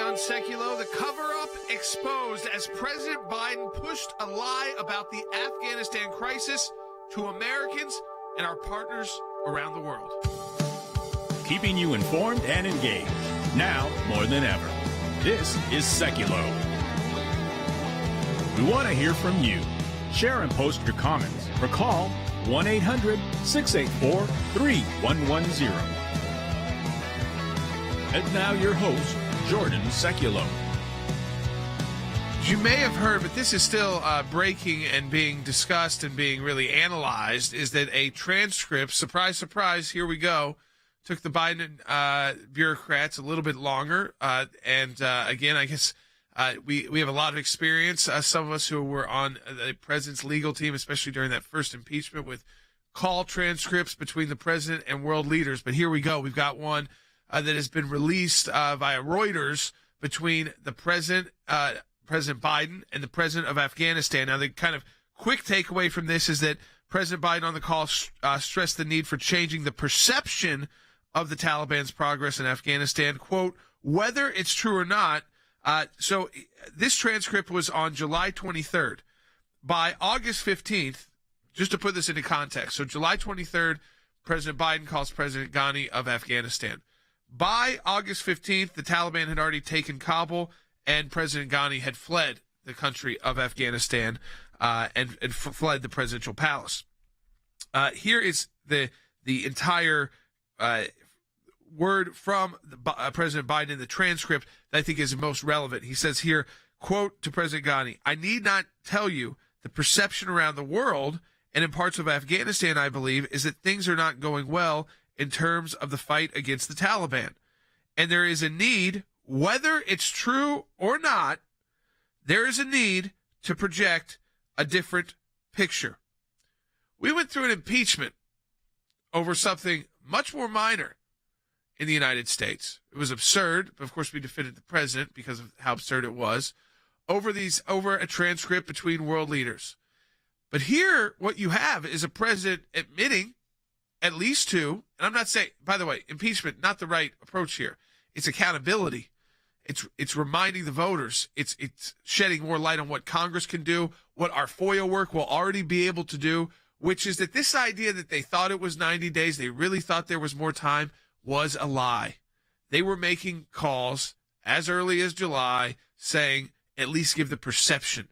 John Sekulow. The cover-up exposed as President Biden pushed a lie about the Afghanistan crisis to Americans and our partners around the world. Keeping you informed and engaged, now more than ever. This is Sekulow. We want to hear from you. Share and post your comments or call 1-800-684-3110. And now your host, Jordan Sekulow. You may have heard, but this is still breaking and being discussed and being really analyzed, is that a transcript, surprise, surprise, here we go, took the Biden bureaucrats a little bit longer. Again, I guess we have a lot of experience, some of us who were on the president's legal team, especially during that first impeachment, with call transcripts between the president and world leaders. But here we go. We've got one that has been released via Reuters between the President Biden and the president of Afghanistan. Now, the kind of quick takeaway from this is that President Biden on the call stressed the need for changing the perception of the Taliban's progress in Afghanistan, quote, whether it's true or not. So this transcript was on July 23rd. By August 15th, just to put this into context, so July 23rd, President Biden calls President Ghani of Afghanistan. By August 15th, the Taliban had already taken Kabul, and President Ghani had fled the country of Afghanistan and fled the presidential palace. Here is the entire word from President Biden in the transcript that I think is most relevant. He says here, quote, to President Ghani, I need not tell you the perception around the world and in parts of Afghanistan, I believe, is that things are not going well in terms of the fight against the Taliban. And there is a need, whether it's true or not, there is a need to project a different picture. We went through an impeachment over something much more minor in the United States. It was absurd, but of course we defended the president because of how absurd it was, over a transcript between world leaders. But here, what you have is a president admitting at least two, and I'm not saying, by the way, impeachment, not the right approach here. It's accountability. It's reminding the voters. It's shedding more light on what Congress can do, what our FOIA work will already be able to do, which is that this idea that they thought it was 90 days, they really thought there was more time, was a lie. They were making calls as early as July saying, at least give the perception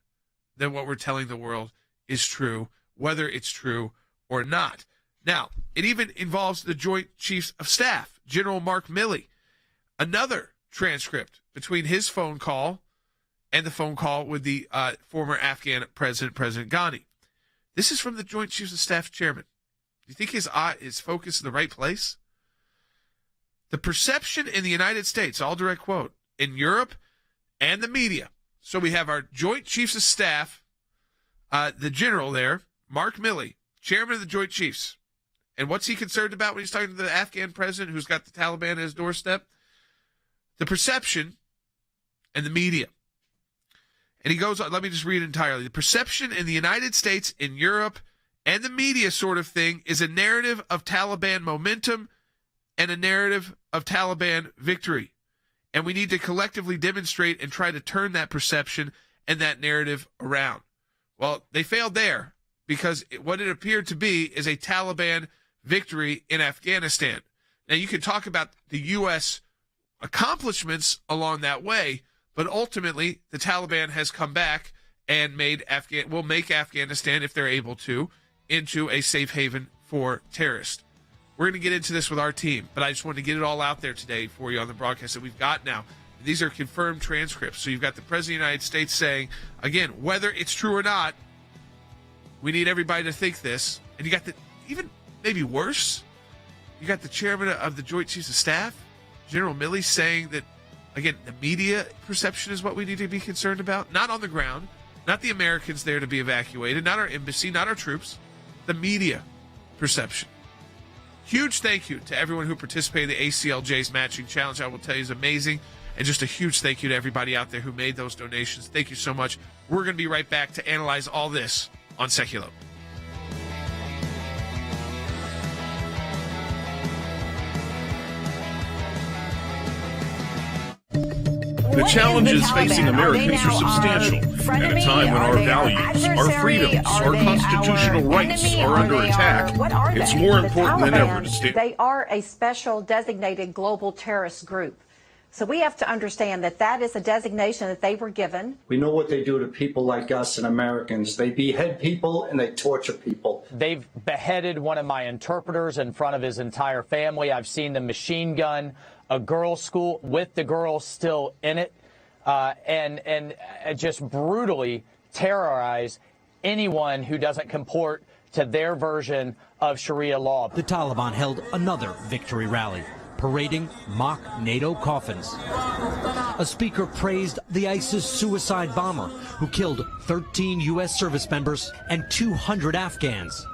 that what we're telling the world is true, whether it's true or not. Now, it even involves the Joint Chiefs of Staff, General Mark Milley. Another transcript between his phone call and the phone call with the former Afghan president, President Ghani. This is from the Joint Chiefs of Staff chairman. Do you think his focus is in the right place? The perception in the United States, all direct quote, in Europe and the media. So we have our Joint Chiefs of Staff, the general there, Mark Milley, chairman of the Joint Chiefs. And what's he concerned about when he's talking to the Afghan president who's got the Taliban at his doorstep? The perception and the media. And he goes on, let me just read it entirely. The perception in the United States, in Europe, and the media sort of thing is a narrative of Taliban momentum and a narrative of Taliban victory. And we need to collectively demonstrate and try to turn that perception and that narrative around. Well, they failed there because what it appeared to be is a Taliban victory in Afghanistan. Now, you can talk about the U.S. accomplishments along that way, but ultimately the Taliban has come back and will make Afghanistan, if they're able to, into a safe haven for terrorists. We're going to get into this with our team, but I just wanted to get it all out there today for you on the broadcast that we've got now. These are confirmed transcripts. So you've got the President of the United States saying, again, whether it's true or not, we need everybody to think this. And you got even maybe worse, you got the chairman of the Joint Chiefs of Staff, General Milley, saying that, again, the media perception is what we need to be concerned about. Not on the ground, not the Americans there to be evacuated, not our embassy, not our troops, the media perception. Huge thank you to everyone who participated in the ACLJ's matching challenge. I will tell you, is amazing. And just a huge thank you to everybody out there who made those donations. Thank you so much. We're going to be right back to analyze all this on Sekulow. The challenges facing Americans are substantial. At a time when our values, our freedoms, our constitutional rights are under attack, it's more important than ever to stand. They are a special designated global terrorist group. So we have to understand that that is a designation that they were given. We know what they do to people like us and Americans. They behead people and they torture people. They've beheaded one of my interpreters in front of his entire family. I've seen them machine gun a girls' school with the girls still in it, and just brutally terrorize anyone who doesn't comport to their version of Sharia law. The Taliban held another victory rally, parading mock NATO coffins. A speaker praised the ISIS suicide bomber who killed 13 U.S. service members and 200 Afghans,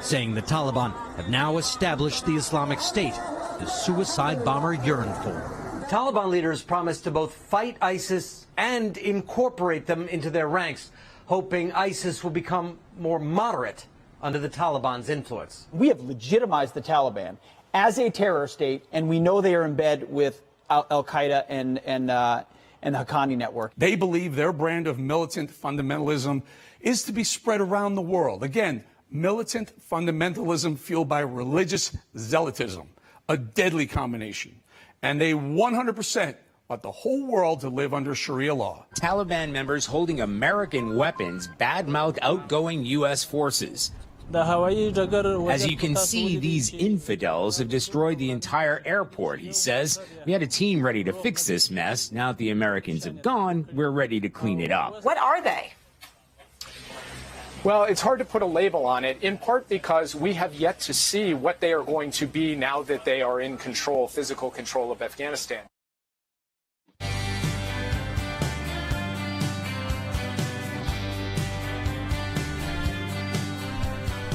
saying the Taliban have now established the Islamic State the suicide bomber yearned for. Taliban leaders promised to both fight ISIS and incorporate them into their ranks, hoping ISIS will become more moderate under the Taliban's influence. We have legitimized the Taliban as a terror state, and we know they are in bed with Al-Qaeda and the Haqqani network. They believe their brand of militant fundamentalism is to be spread around the world. Again, militant fundamentalism fueled by religious zealotism, a deadly combination. And they 100% want the whole world to live under Sharia law. Taliban members holding American weapons badmouth outgoing U.S. forces. As you can see, these infidels have destroyed the entire airport, he says. We had a team ready to fix this mess. Now that the Americans have gone, we're ready to clean it up. What are they? Well, it's hard to put a label on it, in part because we have yet to see what they are going to be now that they are in control, physical control of Afghanistan.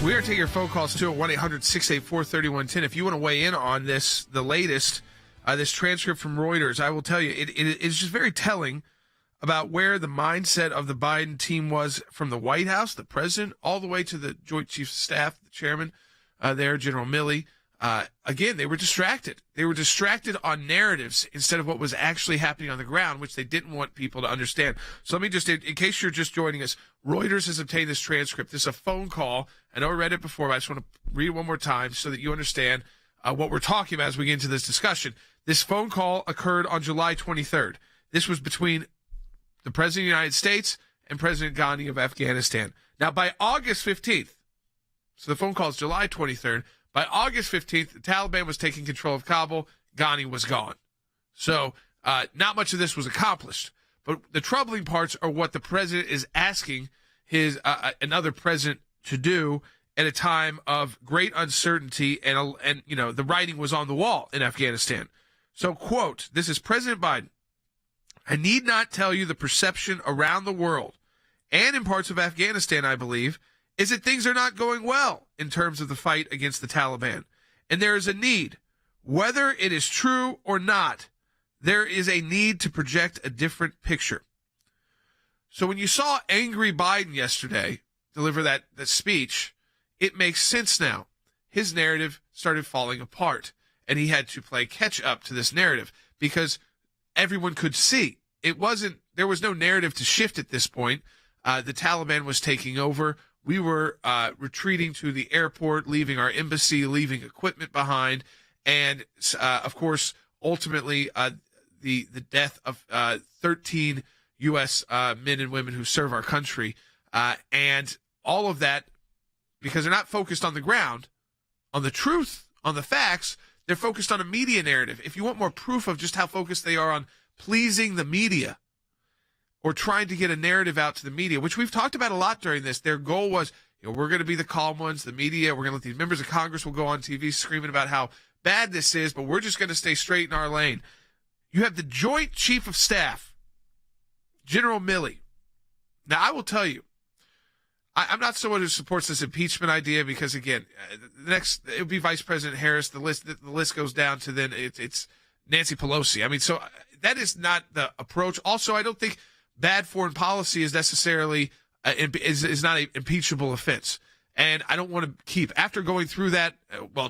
We are taking your phone calls too at 1-800-684-3110. If you want to weigh in on this, the latest, this transcript from Reuters, I will tell you, it is just very telling about where the mindset of the Biden team was from the White House, the president, all the way to the Joint Chiefs of Staff, the chairman there, General Milley. Again, they were distracted. They were distracted on narratives instead of what was actually happening on the ground, which they didn't want people to understand. So let me just, in case you're just joining us, Reuters has obtained this transcript. This is a phone call. I know I read it before, but I just want to read it one more time so that you understand what we're talking about as we get into this discussion. This phone call occurred on July 23rd. This was between the President of the United States and President Ghani of Afghanistan. Now, by August 15th, so the phone call is July 23rd, by August 15th, the Taliban was taking control of Kabul. Ghani was gone. So not much of this was accomplished. But the troubling parts are what the president is asking his another president to do at a time of great uncertainty, and you know, the writing was on the wall in Afghanistan. So, quote, this is President Biden. I need not tell you the perception around the world and in parts of Afghanistan, I believe, is that things are not going well in terms of the fight against the Taliban. And there is a need, whether it is true or not, there is a need to project a different picture. So when you saw angry Biden yesterday deliver that speech, it makes sense now. His narrative started falling apart, and he had to play catch up to this narrative because everyone could see. There was no narrative to shift at this point. The Taliban was taking over. We were retreating to the airport, leaving our embassy, leaving equipment behind. And, of course, ultimately, the death of 13 U.S. Men and women who serve our country. And all of that, because they're not focused on the ground, on the truth, on the facts, they're focused on a media narrative. If you want more proof of just how focused they are on pleasing the media or trying to get a narrative out to the media, which we've talked about a lot during this, their goal was, we're going to be the calm ones, the media, we're going to let these members of Congress will go on TV screaming about how bad this is, but we're just going to stay straight in our lane. You have the Joint Chief of Staff, General Milley. Now, I will tell you, I'm not someone who supports this impeachment idea because, again, it would be Vice President Harris. The list goes down to then it's Nancy Pelosi. I mean, so that is not the approach. Also, I don't think bad foreign policy is necessarily is not an impeachable offense. And I don't want to keep, after going through that,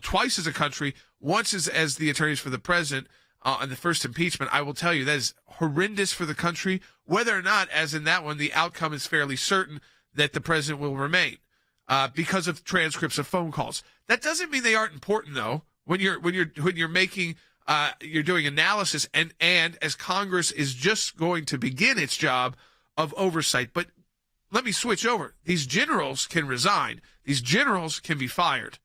twice as a country, once as the attorneys for the president, on the first impeachment, I will tell you that is horrendous for the country, whether or not, as in that one, the outcome is fairly certain that the president will remain because of transcripts of phone calls. That doesn't mean they aren't important, though. When you're making you're doing analysis, and as Congress is just going to begin its job of oversight. But let me switch over. These generals can resign. These generals can be fired.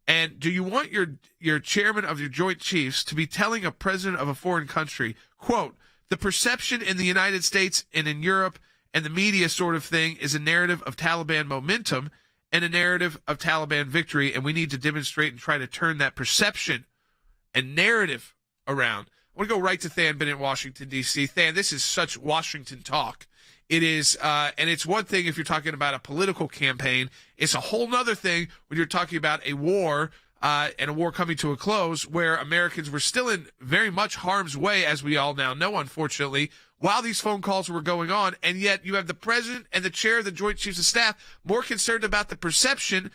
And do you want your chairman of your Joint Chiefs to be telling a president of a foreign country, quote, the perception in the United States and in Europe and the media sort of thing is a narrative of Taliban momentum and a narrative of Taliban victory, and we need to demonstrate and try to turn that perception and narrative around. I want to go right to Than Bennett in Washington, D.C. Than, this is such Washington talk. It is, and it's one thing if you're talking about a political campaign. It's a whole nother thing when you're talking about a war and a war coming to a close where Americans were still in very much harm's way, as we all now know, unfortunately, while these phone calls were going on. And yet you have the president and the chair of the Joint Chiefs of Staff more concerned about the perception,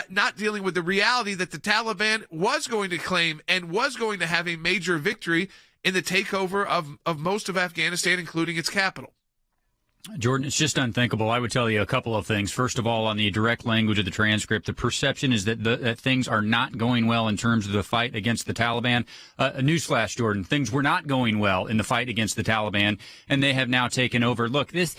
not dealing with the reality that the Taliban was going to claim and was going to have a major victory in the takeover of most of Afghanistan, including its capital. Jordan, it's just unthinkable. I would tell you a couple of things. First of all, on the direct language of the transcript, the perception is that that things are not going well in terms of the fight against the Taliban. A newsflash, Jordan, things were not going well in the fight against the Taliban, and they have now taken over. Look, this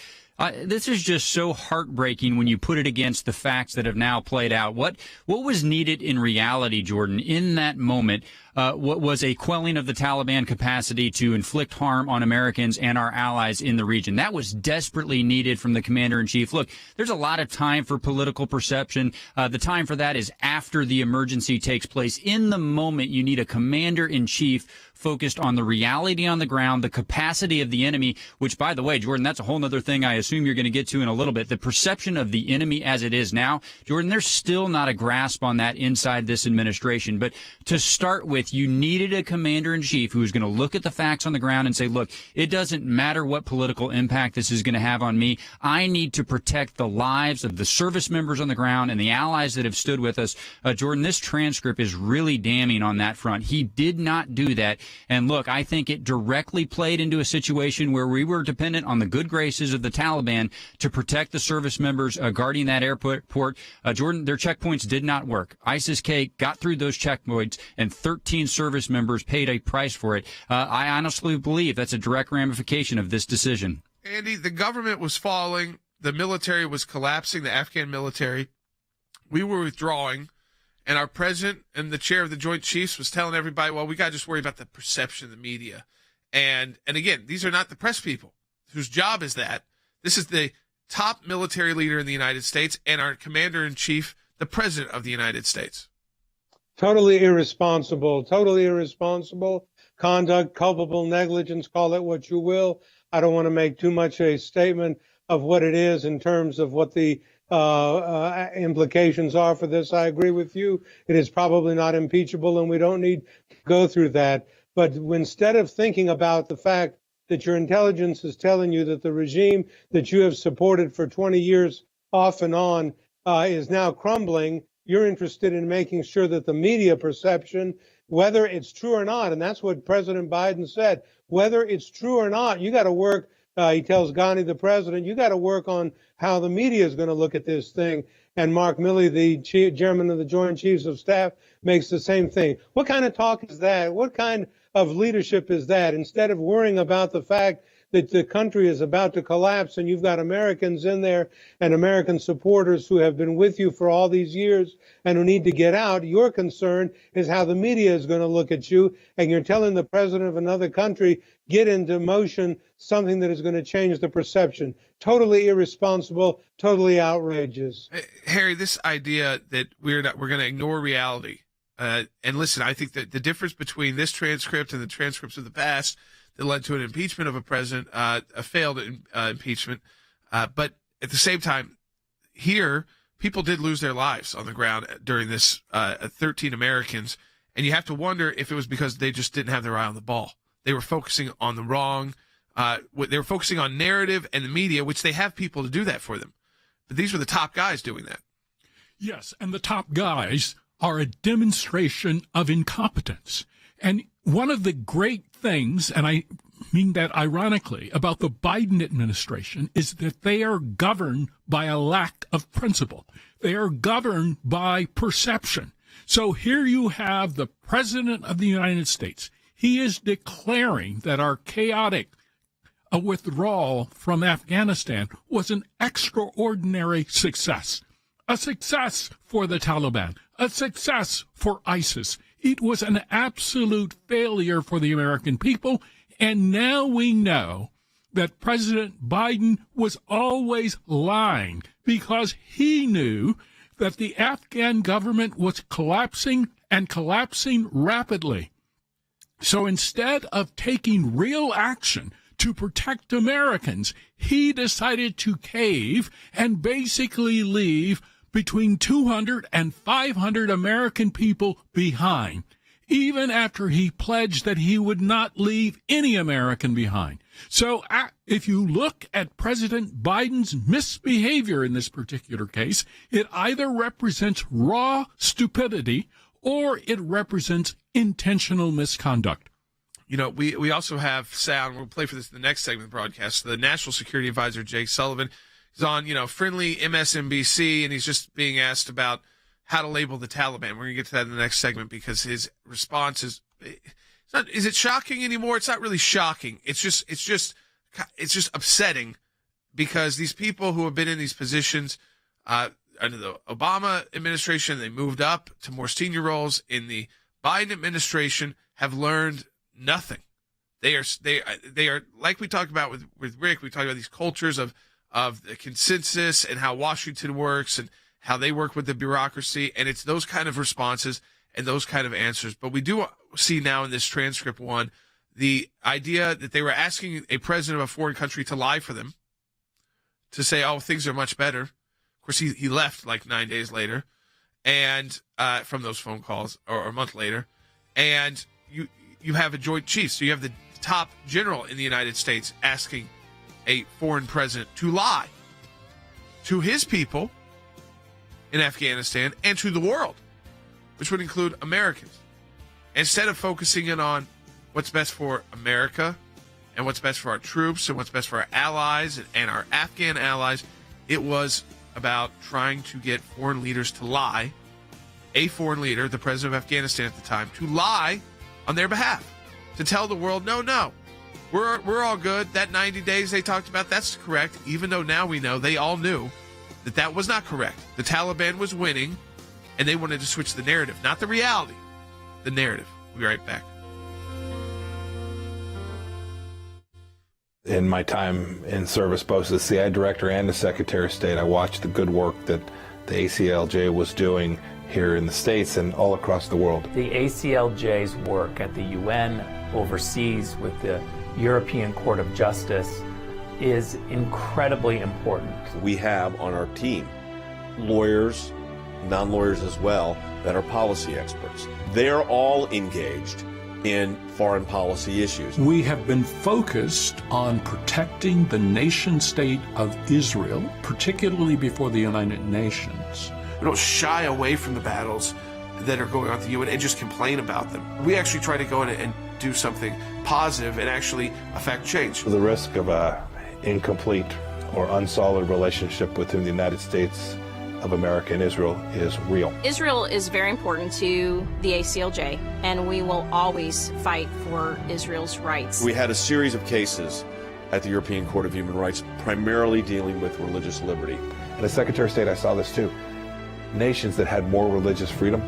is just so heartbreaking when you put it against the facts that have now played out. What was needed in reality, Jordan, in that moment, what was a quelling of the Taliban capacity to inflict harm on Americans and our allies in the region. That was desperately needed from the commander-in-chief. Look, there's a lot of time for political perception. The time for that is after the emergency takes place. In the moment, you need a commander-in-chief focused on the reality on the ground, the capacity of the enemy, which, by the way, Jordan, that's a whole other thing I assume you're going to get to in a little bit. The perception of the enemy as it is now, Jordan, there's still not a grasp on that inside this administration. But to start with, you needed a commander-in-chief who was going to look at the facts on the ground and say, look, it doesn't matter what political impact this is going to have on me. I need to protect the lives of the service members on the ground and the allies that have stood with us. Jordan, this transcript is really damning on that front. He did not do that. And look, I think it directly played into a situation where we were dependent on the good graces of the Taliban to protect the service members guarding that airport. Jordan, their checkpoints did not work. ISIS-K got through those checkpoints, and 13 service members paid a price for it. I honestly believe that's a direct ramification of this decision. Andy, the government was falling. The military was collapsing, the Afghan military. We were withdrawing. And our president and the chair of the Joint Chiefs was telling everybody, well, we got to just worry about the perception of the media. And again, these are not the press people whose job is that. This is the top military leader in the United States and our commander-in-chief, the president of the United States. Totally irresponsible conduct, culpable negligence, call it what you will. I don't want to make too much a statement of what it is in terms of what the implications are for this. I agree with you. It is probably not impeachable, and we don't need to go through that. But instead of thinking about the fact that your intelligence is telling you that the regime that you have supported for 20 years off and on is now crumbling, you're interested in making sure that the media perception, whether it's true or not, and that's what President Biden said, whether it's true or not, you got to work. He tells Ghani, the president, you got to work on how the media is going to look at this thing. And Mark Milley, the chairman of the Joint Chiefs of Staff, makes the same thing. What kind of talk is that? What kind of leadership is that? Instead of worrying about the fact that the country is about to collapse and you've got Americans in there and American supporters who have been with you for all these years and who need to get out, your concern is how the media is going to look at you, and you're telling the president of another country, get into motion something that is going to change the perception. Totally irresponsible, totally outrageous. Harry, this idea that we're going to ignore reality. And listen, I think that the difference between this transcript and the transcripts of the past that led to an impeachment of a president, a failed impeachment. But at the same time, here, people did lose their lives on the ground during this 13 Americans. And you have to wonder if it was because they just didn't have their eye on the ball. They were focusing on the wrong. They were focusing on narrative and the media, which they have people to do that for them. But these were the top guys doing that. Yes, and the top guys are a demonstration of incompetence. And one of the great things, and I mean that ironically, about the Biden administration is that they are governed by a lack of principle. They are governed by perception. So here you have the President of the United States. He is declaring that our chaotic withdrawal from Afghanistan was an extraordinary success. A success for the Taliban, a success for ISIS. It was an absolute failure for the American people, and now we know that President Biden was always lying because he knew that the Afghan government was collapsing and collapsing rapidly. So instead of taking real action to protect Americans, he decided to cave and basically leave between 200 and 500 American people behind, even after he pledged that he would not leave any American behind. So if you look at President Biden's misbehavior in this particular case, it either represents raw stupidity or it represents intentional misconduct. You know, we also have sound. We'll play for this in the next segment of the broadcast. The National Security Advisor, Jay Sullivan, is on, friendly MSNBC, and he's just being asked about how to label the Taliban. We're going to get to that in the next segment because his response is, is it shocking anymore? It's not really shocking. It's just upsetting because these people who have been in these positions under the Obama administration, they moved up to more senior roles in the Biden administration, have learned nothing. They are like we talked about with Rick. We talked about these cultures of the consensus and how Washington works and how they work with the bureaucracy, and it's those kind of responses and those kind of answers. But we do see now in this transcript one, the idea that they were asking a president of a foreign country to lie for them, to say, oh, things are much better. Of course, he left like 9 days later, and from those phone calls, or a month later, and you have a joint chiefs. So you have the top general in the United States asking a foreign president to lie to his people in Afghanistan and to the world, which would include Americans. Instead of focusing in on what's best for America and what's best for our troops and what's best for our allies and our Afghan allies, it was about trying to get foreign leaders to lie, a foreign leader, the president of Afghanistan at the time, to lie on their behalf, to tell the world, no, we're all good. That 90 days they talked about, that's correct, even though now we know they all knew that was not correct. The Taliban was winning, and they wanted to switch the narrative, not the reality, the narrative. We'll be right back. In my time in service, both as the CIA director and as Secretary of State, I watched the good work that the ACLJ was doing here in the States and all across the world. The ACLJ's work at the UN, overseas with the European Court of Justice, is incredibly important. We have on our team lawyers, non-lawyers as well, that are policy experts. They're all engaged in foreign policy issues. We have been focused on protecting the nation state of Israel, particularly before the United Nations. We don't shy away from the battles that are going on at the UN and just complain about them. We actually try to go in and do something positive and actually affect change. The risk of a incomplete or unsolid relationship within the United States of America and Israel is real. Israel is very important to the ACLJ, and we will always fight for Israel's rights. We had a series of cases at the European Court of Human Rights, primarily dealing with religious liberty. And as Secretary of State, I saw this too. Nations that had more religious freedom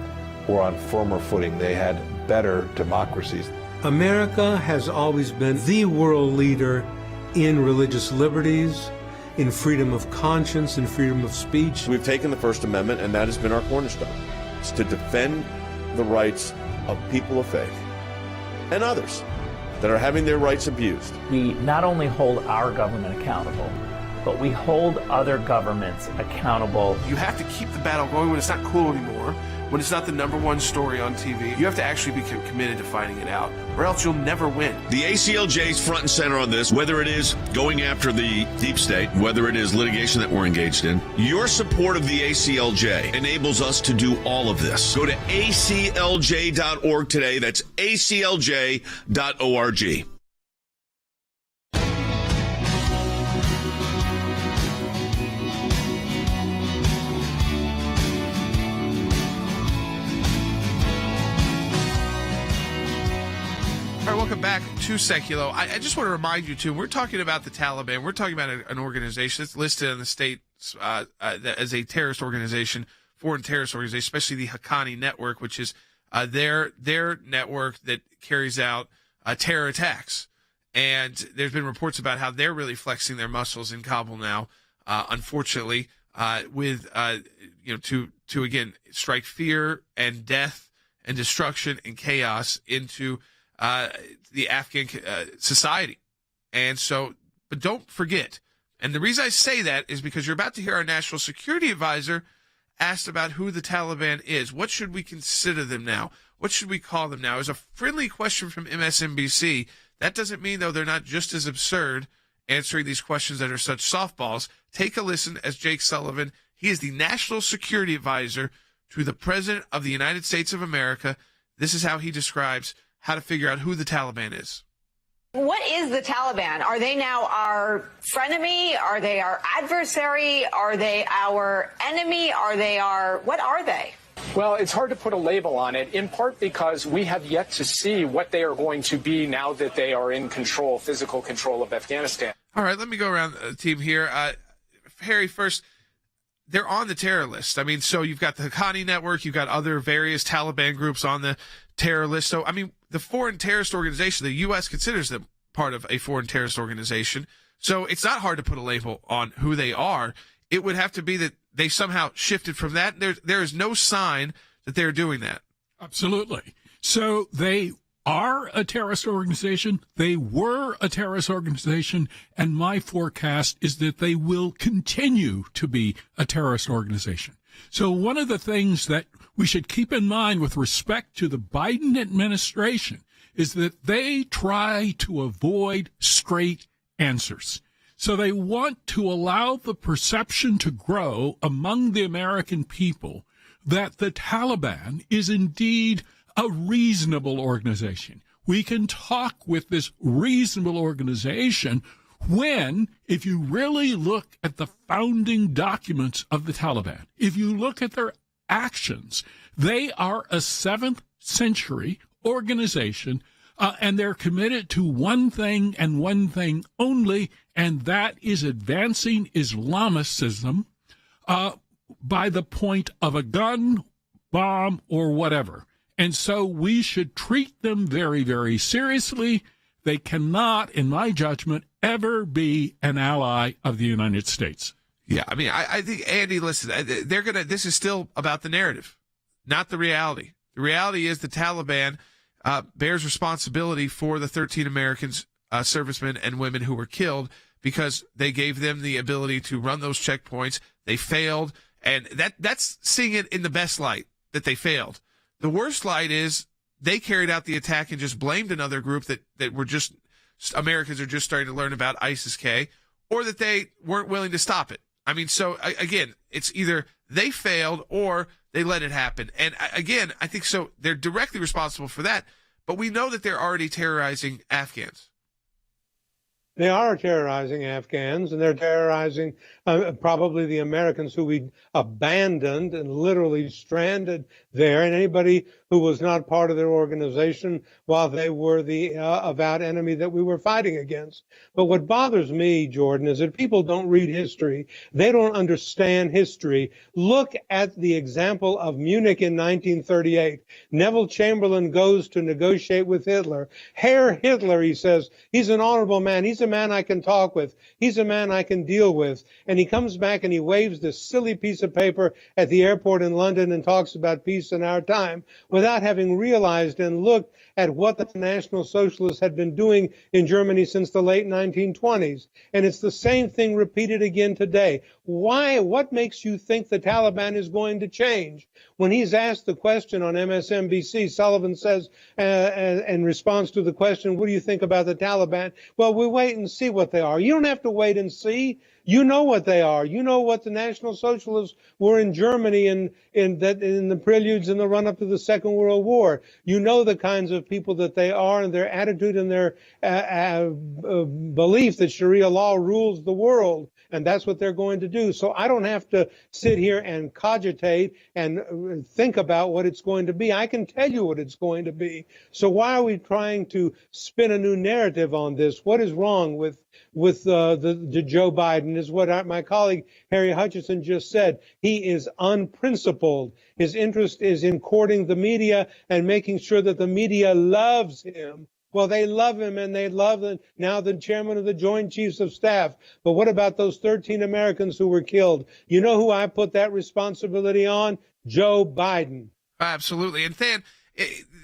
were on firmer footing. They had better democracies. America has always been the world leader in religious liberties, in freedom of conscience, in freedom of speech. We've taken the First Amendment, and that has been our cornerstone. It's to defend the rights of people of faith and others that are having their rights abused. We not only hold our government accountable, but we hold other governments accountable. You have to keep the battle going when it's not cool anymore, when it's not the number one story on TV. You have to actually be committed to finding it out, or else you'll never win. The ACLJ is front and center on this, whether it is going after the deep state, whether it is litigation that we're engaged in. Your support of the ACLJ enables us to do all of this. Go to aclj.org today. That's aclj.org. All right, welcome back to Sekulow. I just want to remind you, too, we're talking about the Taliban. We're talking about an organization that's listed in the state as a terrorist organization, foreign terrorist organization, especially the Haqqani network, which is their network that carries out terror attacks. And there's been reports about how they're really flexing their muscles in Kabul now, unfortunately, with to again strike fear and death and destruction and chaos into the Afghan society. And so, but don't forget, and the reason I say that is because you're about to hear our national security advisor asked about who the Taliban is. What should we consider them now? What should we call them now? It was a friendly question from MSNBC. That doesn't mean, though, they're not just as absurd answering these questions that are such softballs. Take a listen as Jake Sullivan. He is the national security advisor to the President of the United States of America. This is how he describes how to figure out who the Taliban is. What is the Taliban? Are they now our frenemy? Are they our adversary? Are they our enemy? What are they? Well, it's hard to put a label on it, in part because we have yet to see what they are going to be now that they are in control, physical control of Afghanistan. All right, let me go around the team here. Harry, first, they're on the terror list. I mean, so you've got the Haqqani network, you've got other various Taliban groups on the terror list. So, I mean, the foreign terrorist organization, the U.S. considers them part of a foreign terrorist organization. So it's not hard to put a label on who they are. It would have to be that they somehow shifted from that. There is no sign that they're doing that. Absolutely. So they are a terrorist organization. They were a terrorist organization. And my forecast is that they will continue to be a terrorist organization. So one of the things that we should keep in mind with respect to the Biden administration is that they try to avoid straight answers. So they want to allow the perception to grow among the American people that the Taliban is indeed a reasonable organization. We can talk with this reasonable organization when, if you really look at the founding documents of the Taliban, if you look at their actions, they are a 7th century organization, and they're committed to one thing and one thing only, and that is advancing Islamicism by the point of a gun, bomb, or whatever. And so we should treat them very, very seriously. They cannot, in my judgment, ever be an ally of the United States. Yeah, I mean, I think, Andy, listen, this is still about the narrative, not the reality. The reality is the Taliban bears responsibility for the 13 Americans, servicemen and women who were killed because they gave them the ability to run those checkpoints. They failed, and that's seeing it in the best light, that they failed. The worst light is they carried out the attack and just blamed another group that were just, Americans are just starting to learn about ISIS-K, or that they weren't willing to stop it. I mean, so again, it's either they failed or they let it happen. And again, I think so they're directly responsible for that, but we know that they're already terrorizing Afghans. They are terrorizing Afghans, and they're terrorizing probably the Americans who we abandoned and literally stranded there, and anybody who was not part of their organization while they were the avowed enemy that we were fighting against. But what bothers me, Jordan, is that people don't read history. They don't understand history. Look at the example of Munich in 1938. Neville Chamberlain goes to negotiate with Hitler. Herr Hitler, he says, he's an honorable man. He's a man I can talk with. He's a man I can deal with. And he comes back and he waves this silly piece of paper at the airport in London and talks about peace in our time without having realized and looked at what the National Socialists had been doing in Germany since the late 1920s. And it's the same thing repeated again today. Why? What makes you think the Taliban is going to change? When he's asked the question on MSNBC, Sullivan says, in response to the question, what do you think about the Taliban? Well, we wait and see what they are. You don't have to wait and see. You know what they are. You know what the National Socialists were in Germany in the preludes in the run-up to the Second World War. You know the kinds of people that they are and their attitude and their belief that Sharia law rules the world. And that's what they're going to do. So I don't have to sit here and cogitate and think about what it's going to be. I can tell you what it's going to be. So why are we trying to spin a new narrative on this? What is wrong with the Joe Biden is what my colleague Harry Hutchison just said. He is unprincipled. His interest is in courting the media and making sure that the media loves him. Well, they love him, and they love now the chairman of the Joint Chiefs of Staff. But what about those 13 Americans who were killed? You know who I put that responsibility on? Joe Biden. Absolutely. And Than,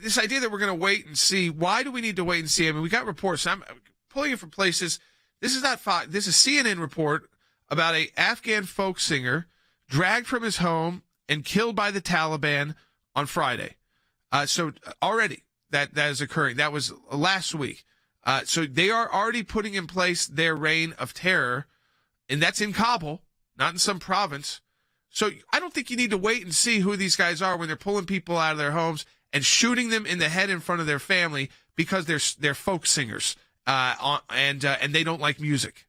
this idea that we're going to wait and see, why do we need to wait and see? I mean, we got reports. I'm pulling it from places. This is not Fox. This is a CNN report about a Afghan folk singer dragged from his home and killed by the Taliban on Friday. So already. That is occurring. That was last week. So they are already putting in place their reign of terror, and that's in Kabul, not in some province. So I don't think you need to wait and see who these guys are when they're pulling people out of their homes and shooting them in the head in front of their family because they're folk singers and they don't like music.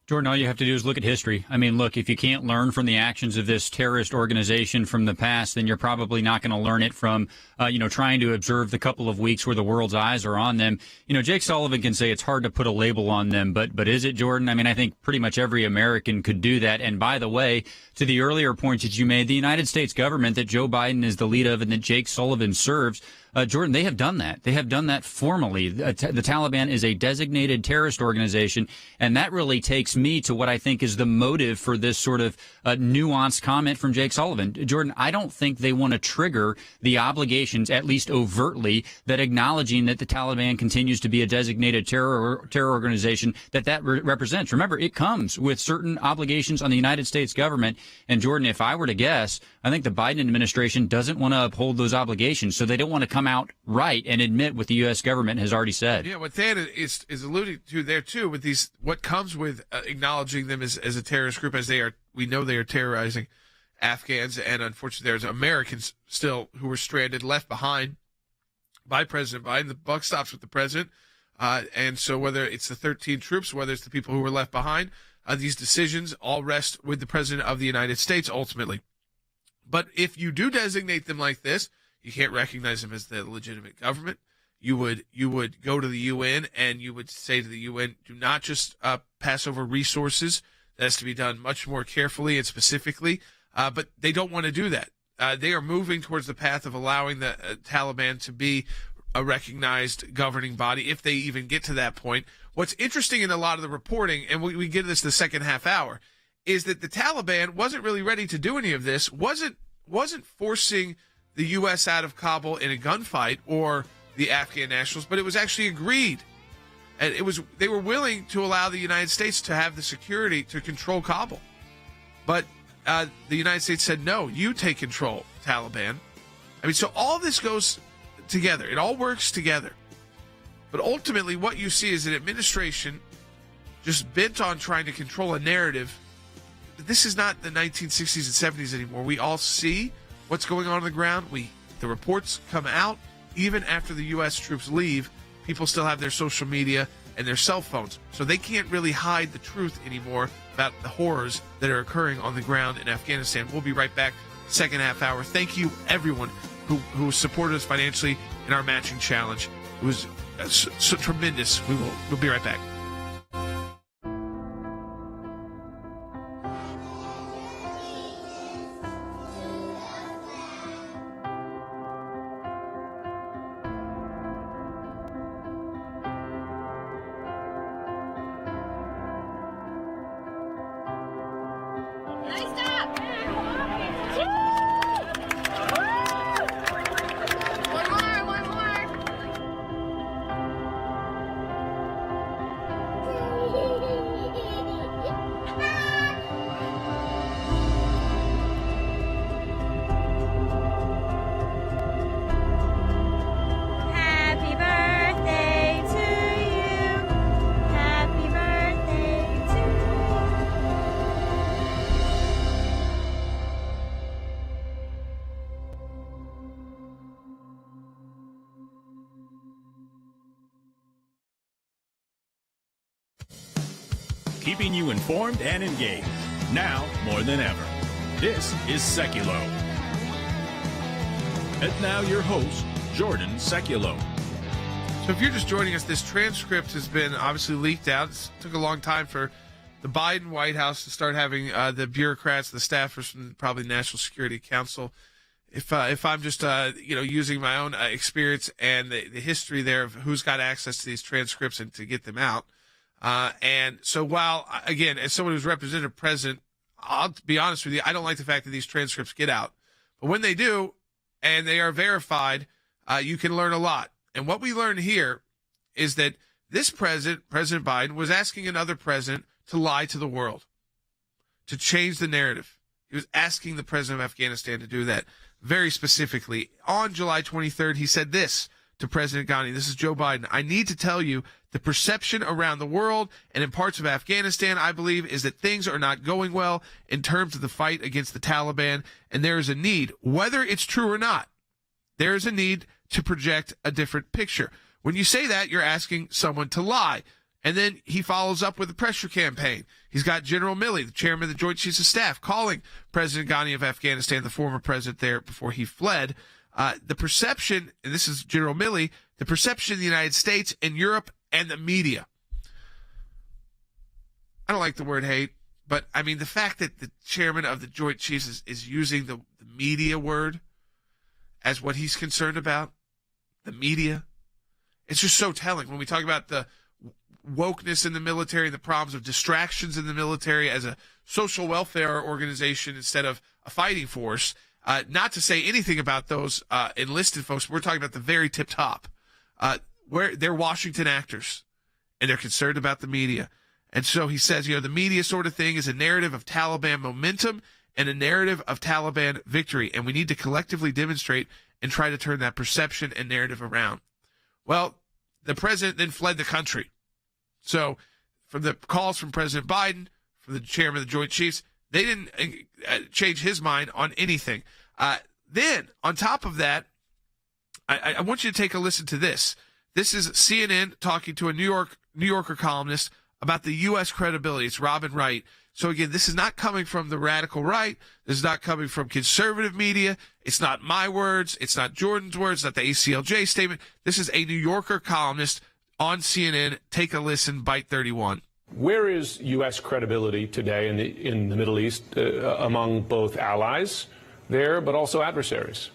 Jordan, all you have to do is look at history. I mean, look, if you can't learn from the actions of this terrorist organization from the past, then you're probably not going to learn it from, trying to observe the couple of weeks where the world's eyes are on them. You know, Jake Sullivan can say it's hard to put a label on them, but is it, Jordan? I mean, I think pretty much every American could do that. And by the way, to the earlier point that you made, the United States government that Joe Biden is the lead of and that Jake Sullivan serves, Jordan, they have done that. They have done that formally. The Taliban is a designated terrorist organization, and that really takes me to what I think is the motive for this sort of nuanced comment from Jake Sullivan. Jordan, I don't think they want to trigger the obligations, at least overtly, that acknowledging that the Taliban continues to be a designated terror organization that represents. Remember, it comes with certain obligations on the United States government. And Jordan, if I were to guess, I think the Biden administration doesn't want to uphold those obligations, so they don't want to come out right and admit what the U.S. government has already said. Yeah, what Than is alluding to there, too, with these, what comes with acknowledging them as a terrorist group, as we know they are terrorizing Afghans, and unfortunately there's Americans still who were stranded, left behind by President Biden. The buck stops with the president. And so whether it's the 13 troops, whether it's the people who were left behind, these decisions all rest with the president of the United States ultimately. But if you do designate them like this, you can't recognize them as the legitimate government. You would go to the UN and you would say to the UN, do not just pass over resources. That has to be done much more carefully and specifically. But they don't want to do that. They are moving towards the path of allowing the Taliban to be a recognized governing body, if they even get to that point. What's interesting in a lot of the reporting, and we get this the second half hour, is that the Taliban wasn't really ready to do any of this, wasn't forcing the U.S. out of Kabul in a gunfight or the Afghan nationals, but it was actually agreed. And they were willing to allow the United States to have the security to control Kabul. But the United States said, no, you take control, Taliban. I mean, so all this goes together. It all works together. But ultimately, what you see is an administration just bent on trying to control a narrative. This is not the 1960s and 70s anymore. We all see what's going on the ground. The reports come out. Even after the U.S. troops leave, people still have their social media and their cell phones. So they can't really hide the truth anymore about the horrors that are occurring on the ground in Afghanistan. We'll be right back, second half hour. Thank you, everyone who supported us financially in our matching challenge. It was so tremendous. We'll be right back. keeping you informed and engaged. Now more than ever. This is Sekulow. And now your host, Jordan Sekulow. So if you're just joining us, this transcript has been obviously leaked out. It took a long time for the Biden White House to start having the bureaucrats, the staffers from probably National Security Council. If I'm just using my own experience and the history there of who's got access to these transcripts and to get them out. And so while, again, as someone who's represented a president, I'll be honest with you, I don't like the fact that these transcripts get out. But when they do, and they are verified, you can learn a lot. And what we learned here is that this president, President Biden, was asking another president to lie to the world, to change the narrative. He was asking the president of Afghanistan to do that very specifically. On July 23rd, he said this to President Ghani. This is Joe Biden. I need to tell you, the perception around the world and in parts of Afghanistan, I believe, is that things are not going well in terms of the fight against the Taliban, and there is a need, whether it's true or not, there is a need to project a different picture. When you say that, you're asking someone to lie. And then he follows up with a pressure campaign. He's got General Milley, the chairman of the Joint Chiefs of Staff, calling President Ghani of Afghanistan, the former president there before he fled. The perception, and this is General Milley, the perception in the United States and Europe and the media. I don't like the word hate, but I mean the fact that the chairman of the Joint Chiefs is using the media word as what he's concerned about, the media, it's just so telling when we talk about the wokeness in the military, the problems of distractions in the military as a social welfare organization instead of a fighting force. Not to say anything about those enlisted folks. We're talking about the very tip top, where they're Washington actors, and they're concerned about the media. And so he says, the media sort of thing is a narrative of Taliban momentum and a narrative of Taliban victory, and we need to collectively demonstrate and try to turn that perception and narrative around. Well, the president then fled the country. So from the calls from President Biden, from the chairman of the Joint Chiefs, they didn't change his mind on anything. Then, on top of that, I want you to take a listen to this. This is CNN talking to a New Yorker columnist about the U.S. credibility. It's Robin Wright. So again, this is not coming from the radical right. This is not coming from conservative media. It's not my words. It's not Jordan's words. It's not the ACLJ statement. This is a New Yorker columnist on CNN. Take a listen, Byte 31. Where is U.S. credibility today in the Middle East among both allies there, but also adversaries?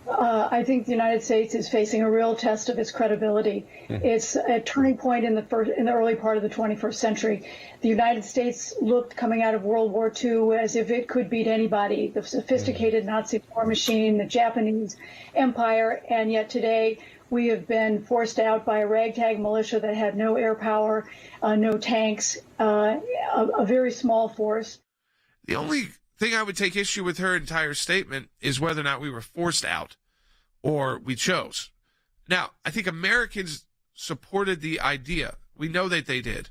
I think the United States is facing a real test of its credibility. It's a turning point in the early part of the 21st century. The United States looked coming out of World War II as if it could beat anybody, the sophisticated Nazi war machine, the Japanese empire, and yet today we have been forced out by a ragtag militia that had no air power, no tanks, a very small force. The only thing I would take issue with her entire statement is whether or not we were forced out or we chose. Now, I think Americans supported the idea. We know that they did,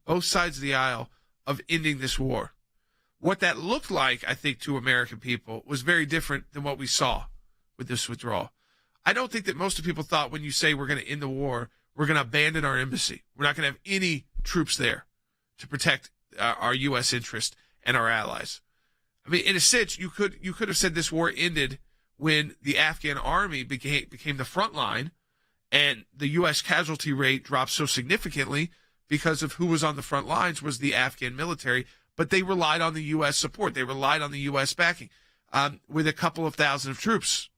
both sides of the aisle, of ending this war. What that looked like, I think, to American people was very different than what we saw with this withdrawal. I don't think that most of people thought when you say we're going to end the war, we're going to abandon our embassy. We're not going to have any troops there to protect our U.S. interest and our allies. I mean, in a sense, you could have said this war ended when the Afghan army became the front line and the U.S. casualty rate dropped so significantly because of who was on the front lines was the Afghan military, but they relied on the U.S. support. They relied on the U.S. backing with a couple of thousand of troops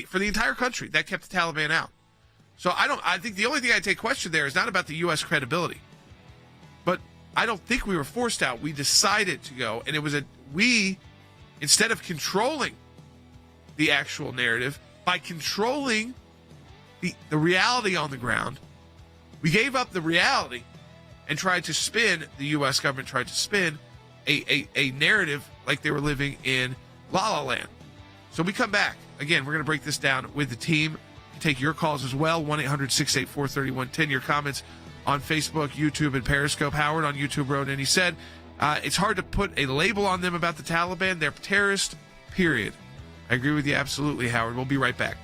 for the entire country. That kept the Taliban out. So I think the only thing I take question there is not about the U.S. credibility, but I don't think we were forced out. We decided to go, and it was instead of controlling the actual narrative, by controlling the reality on the ground, we gave up the reality and tried to spin, the U.S. government tried to spin a narrative like they were living in La La Land. So we come back. Again, we're going to break this down with the team. You can take your calls as well, 1-800-684-3110. Your comments on Facebook, YouTube, and Periscope. Howard on YouTube wrote, and he said, it's hard to put a label on them about the Taliban. They're terrorists, period. I agree with you absolutely, Howard. We'll be right back.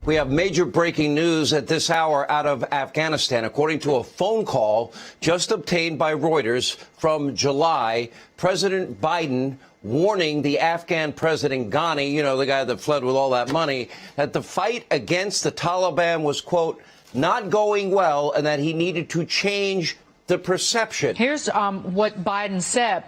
We have major breaking news at this hour out of Afghanistan. According to a phone call just obtained by Reuters from July, President Biden warning the Afghan President Ghani, you know, the guy that fled with all that money, that the fight against the Taliban was, quote, not going well and that he needed to change the perception. Here's what Biden said.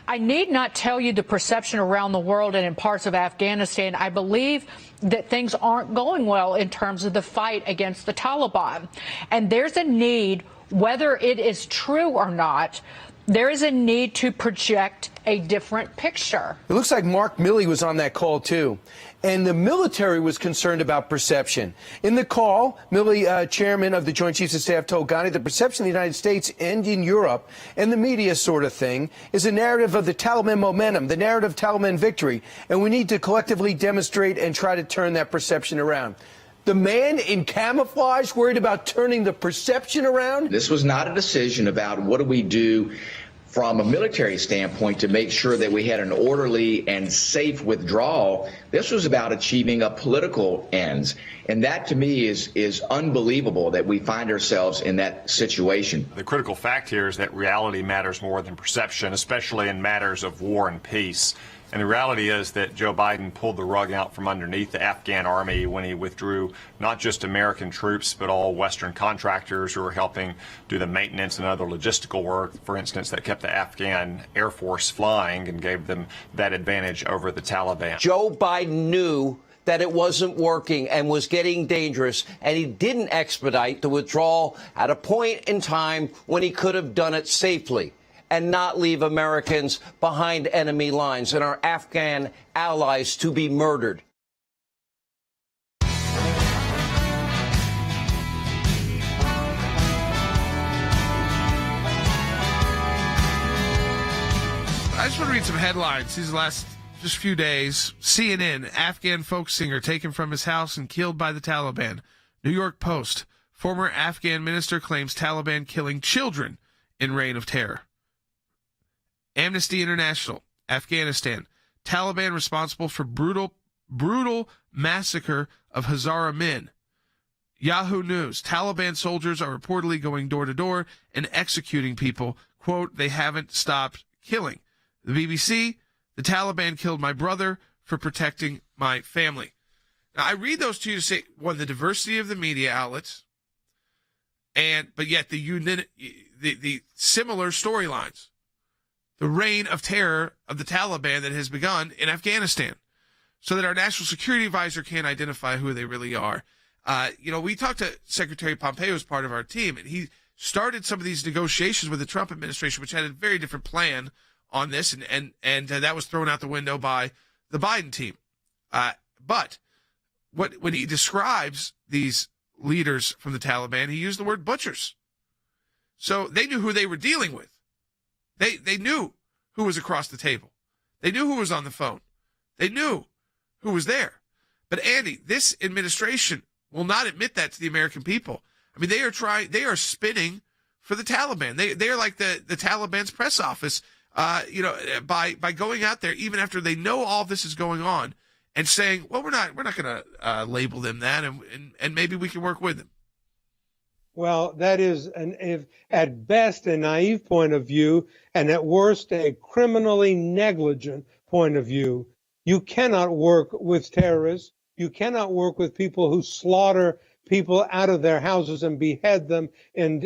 I need not tell you the perception around the world and in parts of Afghanistan. I believe that things aren't going well in terms of the fight against the Taliban. And there's a need, whether it is true or not, there is a need to project a different picture. It looks like Mark Milley was on that call, too. And the military was concerned about perception. In the call, Milley, chairman of the Joint Chiefs of Staff, told Ghani the perception of the United States and in Europe and the media sort of thing is a narrative of the Taliban momentum, the narrative of Taliban victory. And we need to collectively demonstrate and try to turn that perception around. The man in camouflage worried about turning the perception around? This was not a decision about what do we do from a military standpoint to make sure that we had an orderly and safe withdrawal. This was about achieving a political ends. And that, to me, is unbelievable that we find ourselves in that situation. The critical fact here is that reality matters more than perception, especially in matters of war and peace. And the reality is that Joe Biden pulled the rug out from underneath the Afghan army when he withdrew not just American troops, but all Western contractors who were helping do the maintenance and other logistical work, for instance, that kept the Afghan Air Force flying and gave them that advantage over the Taliban. Joe Biden knew that it wasn't working and was getting dangerous, and he didn't expedite the withdrawal at a point in time when he could have done it safely and not leave Americans behind enemy lines and our Afghan allies to be murdered. I just want to read some headlines these last just few days. CNN, Afghan folk singer taken from his house and killed by the Taliban. New York Post, former Afghan minister claims Taliban killing children in reign of terror. Amnesty International, Afghanistan, Taliban responsible for brutal massacre of Hazara men. Yahoo News, Taliban soldiers are reportedly going door to door and executing people. Quote, they haven't stopped killing. The BBC, the Taliban killed my brother for protecting my family. Now, I read those to you to say, one, the diversity of the media outlets, but yet the similar storylines. The reign of terror of the Taliban that has begun in Afghanistan, so that our national security advisor can't identify who they really are. We talked to Secretary Pompeo as part of our team, and he started some of these negotiations with the Trump administration, which had a very different plan on this, and that was thrown out the window by the Biden team. But when he describes these leaders from the Taliban, he used the word butchers. So they knew who they were dealing with. They knew who was across the table. They knew who was on the phone. They knew who was there. But Andy, this administration will not admit that to the American people. I mean, they are spinning for the Taliban. They are like the Taliban's press office, by going out there, even after they know all this is going on, and saying, well, we're not going to label them that, and maybe we can work with them. Well, that is, at best, a naive point of view, and at worst, a criminally negligent point of view. You cannot work with terrorists. You cannot work with people who slaughter people out of their houses and behead them and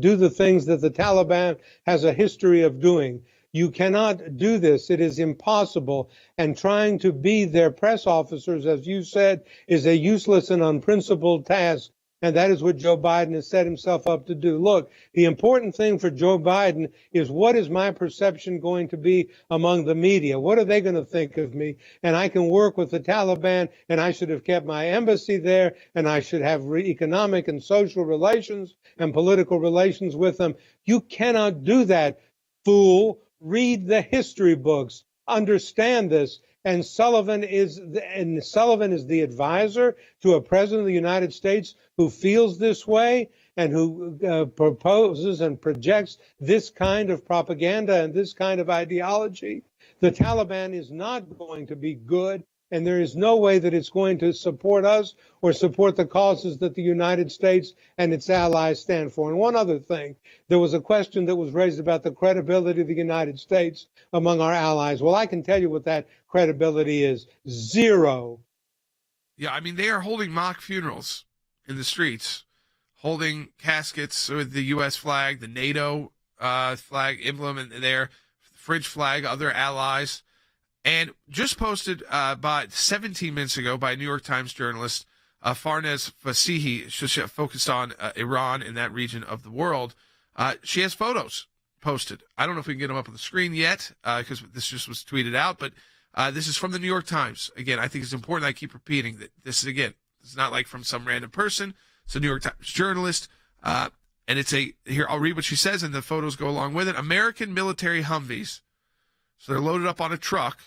do the things that the Taliban has a history of doing. You cannot do this. It is impossible. And trying to be their press officers, as you said, is a useless and unprincipled task. And that is what Joe Biden has set himself up to do. Look, the important thing for Joe Biden is, what is my perception going to be among the media? What are they going to think of me? And I can work with the Taliban, and I should have kept my embassy there, and I should have economic and social relations and political relations with them. You cannot do that, fool. Read the history books. Understand this. And Sullivan is the advisor to a president of the United States who feels this way and who proposes and projects this kind of propaganda and this kind of ideology. The Taliban is not going to be good. And there is no way that it's going to support us or support the causes that the United States and its allies stand for. And one other thing, there was a question that was raised about the credibility of the United States among our allies. Well, I can tell you what that credibility is: zero. Yeah, I mean, they are holding mock funerals in the streets, holding caskets with the U.S. flag, the NATO flag emblem there, French flag, other allies. And just posted by 17 minutes ago by a New York Times journalist, Farnaz Fasihi, she focused on Iran in that region of the world. She has photos posted. I don't know if we can get them up on the screen yet because this just was tweeted out, but this is from the New York Times. Again, I think it's important that I keep repeating that this is, again, it's not like from some random person. It's a New York Times journalist. And it's here, I'll read what she says, and the photos go along with it. American military Humvees. So they're loaded up on a truck,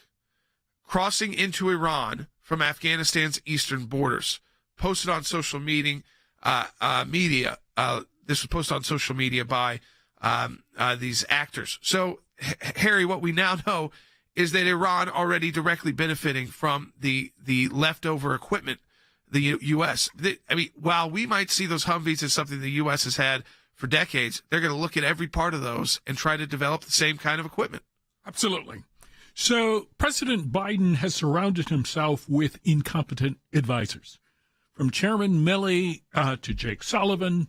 crossing into Iran from Afghanistan's eastern borders. Posted on social media. This was posted on social media by these actors. So, Harry, what we now know is that Iran already directly benefiting from the leftover equipment, the U.S. I mean, while we might see those Humvees as something the U.S. has had for decades, they're going to look at every part of those and try to develop the same kind of equipment. Absolutely. So President Biden has surrounded himself with incompetent advisors, from Chairman Milley to Jake Sullivan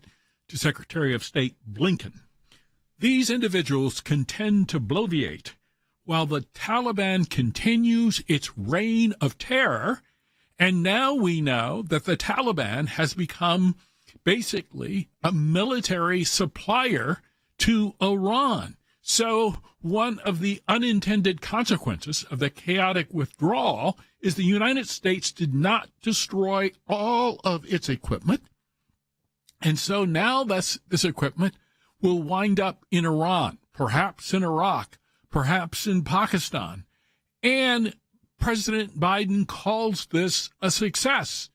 to Secretary of State Blinken. These individuals can tend to bloviate while the Taliban continues its reign of terror. And now we know that the Taliban has become basically a military supplier to Iran. So one of the unintended consequences of the chaotic withdrawal is the United States did not destroy all of its equipment. And so now this equipment will wind up in Iran, perhaps in Iraq, perhaps in Pakistan. And President Biden calls this a success.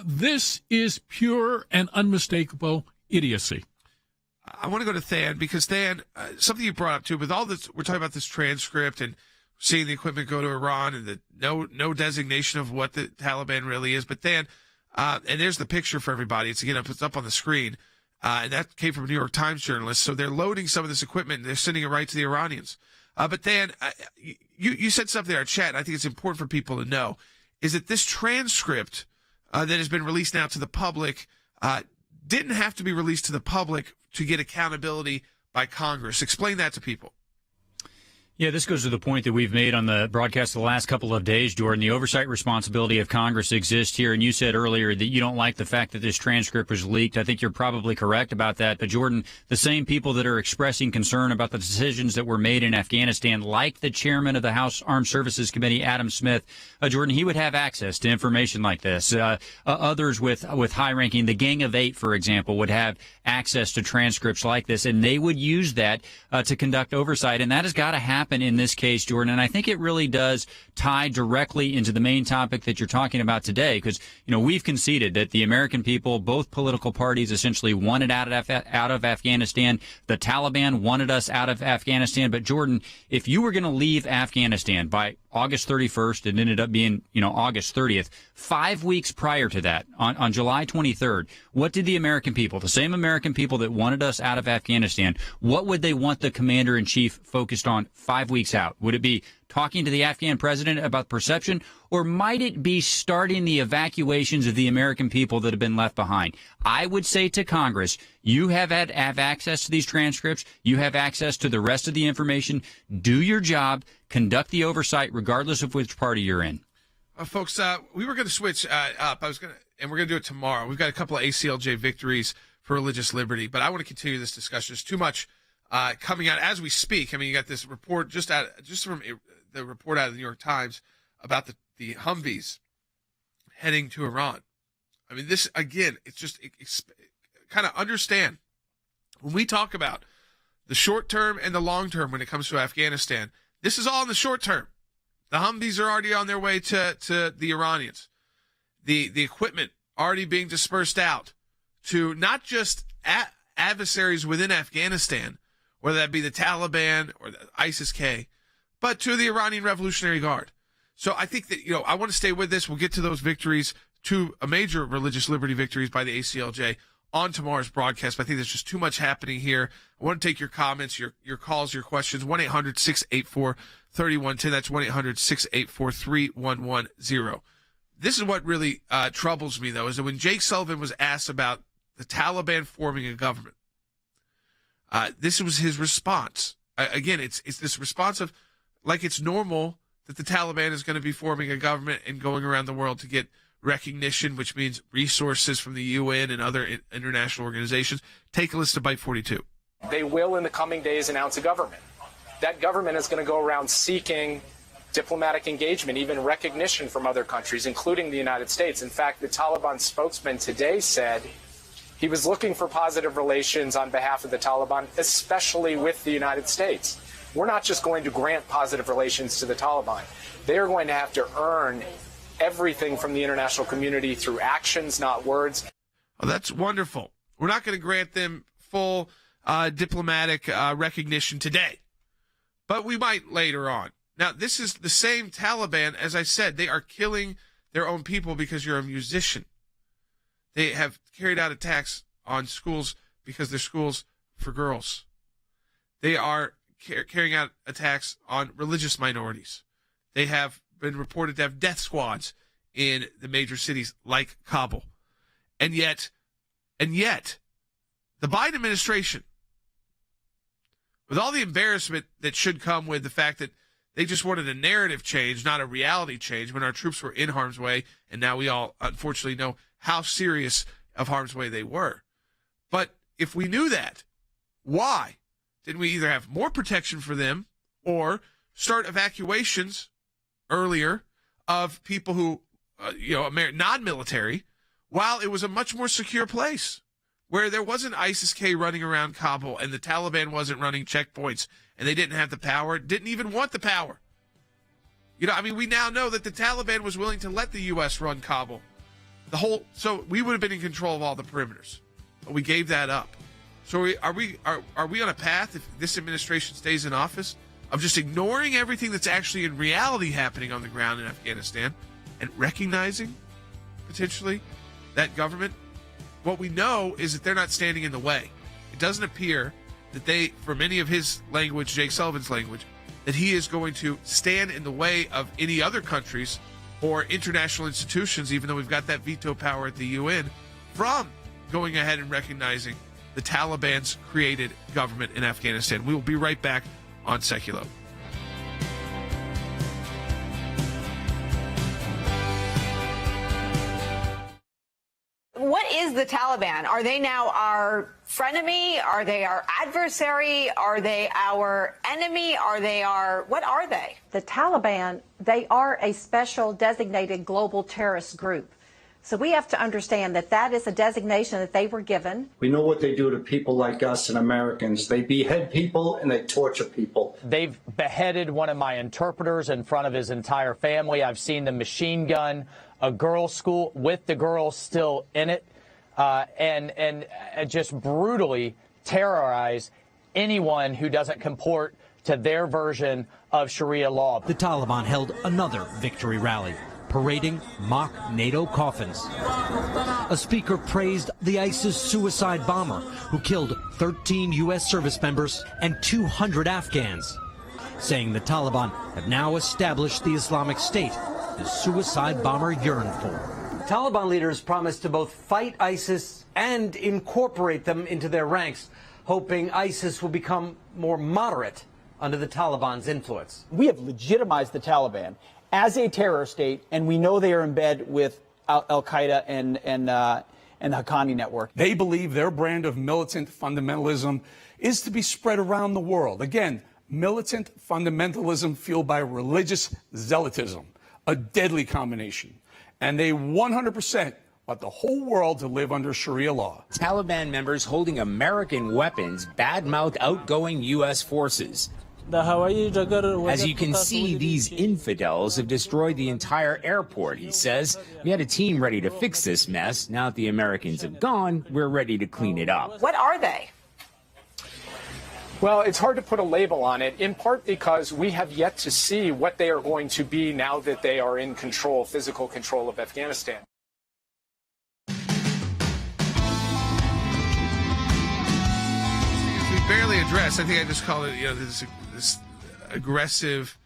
This is pure and unmistakable idiocy. I want to go to Than because Than, something you brought up too, with all this, we're talking about this transcript and seeing the equipment go to Iran and the no designation of what the Taliban really is. But Than, and there's the picture for everybody. It's up on the screen, and that came from a New York Times journalist. So they're loading some of this equipment and they're sending it right to the Iranians. But Than, you said something in our chat, and I think it's important for people to know, is that this transcript that has been released now to the public didn't have to be released to the public to get accountability by Congress. Explain that to people. Yeah, this goes to the point that we've made on the broadcast the last couple of days, Jordan. The oversight responsibility of Congress exists here, and you said earlier that you don't like the fact that this transcript was leaked. I think you're probably correct about that. But, Jordan, the same people that are expressing concern about the decisions that were made in Afghanistan, like the chairman of the House Armed Services Committee, Adam Smith, Jordan, he would have access to information like this. Others with high-ranking, the Gang of Eight, for example, would have access to transcripts like this, and they would use that to conduct oversight, and that has got to happen in this case, Jordan. And I think it really does tie directly into the main topic that you're talking about today, because, we've conceded that the American people, both political parties, essentially wanted out of Afghanistan. The Taliban wanted us out of Afghanistan. But, Jordan, if you were going to leave Afghanistan by August 31st, it ended up being, August 30th, 5 weeks prior to that, on July 23rd, what did the American people, the same American people that wanted us out of Afghanistan, what would they want the commander-in-chief focused on 5 weeks out? Would it be talking to the Afghan president about perception, or might it be starting the evacuations of the American people that have been left behind? I would say to Congress, you have access to these transcripts. You have access to the rest of the information. Do your job. Conduct the oversight, regardless of which party you're in. Folks, we were going to switch up. And we're going to do it tomorrow. We've got a couple of ACLJ victories for religious liberty, but I want to continue this discussion. There's too much coming out as we speak. I mean, you got this report just from the report out of the New York Times about the Humvees heading to Iran. I mean, this, again, it's kind of understand when we talk about the short term and the long term when it comes to Afghanistan, this is all in the short term. The Humvees are already on their way to the Iranians. The equipment already being dispersed out to not just adversaries within Afghanistan, whether that be the Taliban or the ISIS-K, but to the Iranian Revolutionary Guard. So I think that, I want to stay with this. We'll get to those victories, two major religious liberty victories by the ACLJ on tomorrow's broadcast. But I think there's just too much happening here. I want to take your comments, your calls, your questions. 1-800-684-3110. That's 1-800-684-3110. This is what really troubles me, though, is that when Jake Sullivan was asked about the Taliban forming a government, this was his response. Again, it's this response of like it's normal that the Taliban is going to be forming a government and going around the world to get recognition, which means resources from the UN and other international organizations. Take a listen to Byte 42. They will, in the coming days, announce a government. That government is going to go around seeking diplomatic engagement, even recognition from other countries, including the United States. In fact, the Taliban spokesman today said he was looking for positive relations on behalf of the Taliban, especially with the United States. We're not just going to grant positive relations to the Taliban. They are going to have to earn everything from the international community through actions, not words. Oh, that's wonderful. We're not going to grant them full diplomatic recognition today, but we might later on. Now, this is the same Taliban, as I said, they are killing their own people because you're a musician. They have carried out attacks on schools because they're schools for girls. They are carrying out attacks on religious minorities. They have been reported to have death squads in the major cities like Kabul. And yet, the Biden administration, with all the embarrassment that should come with the fact that they just wanted a narrative change, not a reality change, when our troops were in harm's way, and now we all unfortunately know how serious of harm's way they were. But if we knew that, why didn't we either have more protection for them or start evacuations earlier of people who, non-military, while it was a much more secure place where there wasn't ISIS-K running around Kabul and the Taliban wasn't running checkpoints and they didn't have the power, didn't even want the power. We now know that the Taliban was willing to let the U.S. run Kabul. So we would have been in control of all the perimeters, but we gave that up. So are we on a path, if this administration stays in office, of just ignoring everything that's actually in reality happening on the ground in Afghanistan and recognizing potentially that government? What we know is that they're not standing in the way. It doesn't appear that they, from any of his language, Jake Sullivan's language, that he is going to stand in the way of any other countries or international institutions, even though we've got that veto power at the UN, from going ahead and recognizing the Taliban's created government in Afghanistan. We will be right back on Sekulow. What is the Taliban? Are they now our frenemy? Are they our adversary? Are they our enemy? What are they? The Taliban, they are a special designated global terrorist group. So we have to understand that that is a designation that they were given. We know what they do to people like us and Americans. They behead people and they torture people. They've beheaded one of my interpreters in front of his entire family. I've seen them machine gun a girls' school with the girls still in it, and just brutally terrorize anyone who doesn't comport to their version of Sharia law. The Taliban held another victory rally, parading mock NATO coffins. A speaker praised the ISIS suicide bomber who killed 13 U.S. service members and 200 Afghans, saying the Taliban have now established the Islamic State the suicide bomber yearned for. Taliban leaders promised to both fight ISIS and incorporate them into their ranks, hoping ISIS will become more moderate under the Taliban's influence. We have legitimized the Taliban as a terror state, and we know they are in bed with Al-Qaeda and the Haqqani network. They believe their brand of militant fundamentalism is to be spread around the world. Again, militant fundamentalism fueled by religious zealotism, a deadly combination. And they 100% want the whole world to live under Sharia law. Taliban members holding American weapons badmouth outgoing U.S. forces. As you can see, these infidels have destroyed the entire airport, he says. We had a team ready to fix this mess. Now that the Americans have gone, we're ready to clean it up. What are they? Well, it's hard to put a label on it, in part because we have yet to see what they are going to be now that they are in control, physical control of Afghanistan. We barely addressed. I think I just call it, this aggressive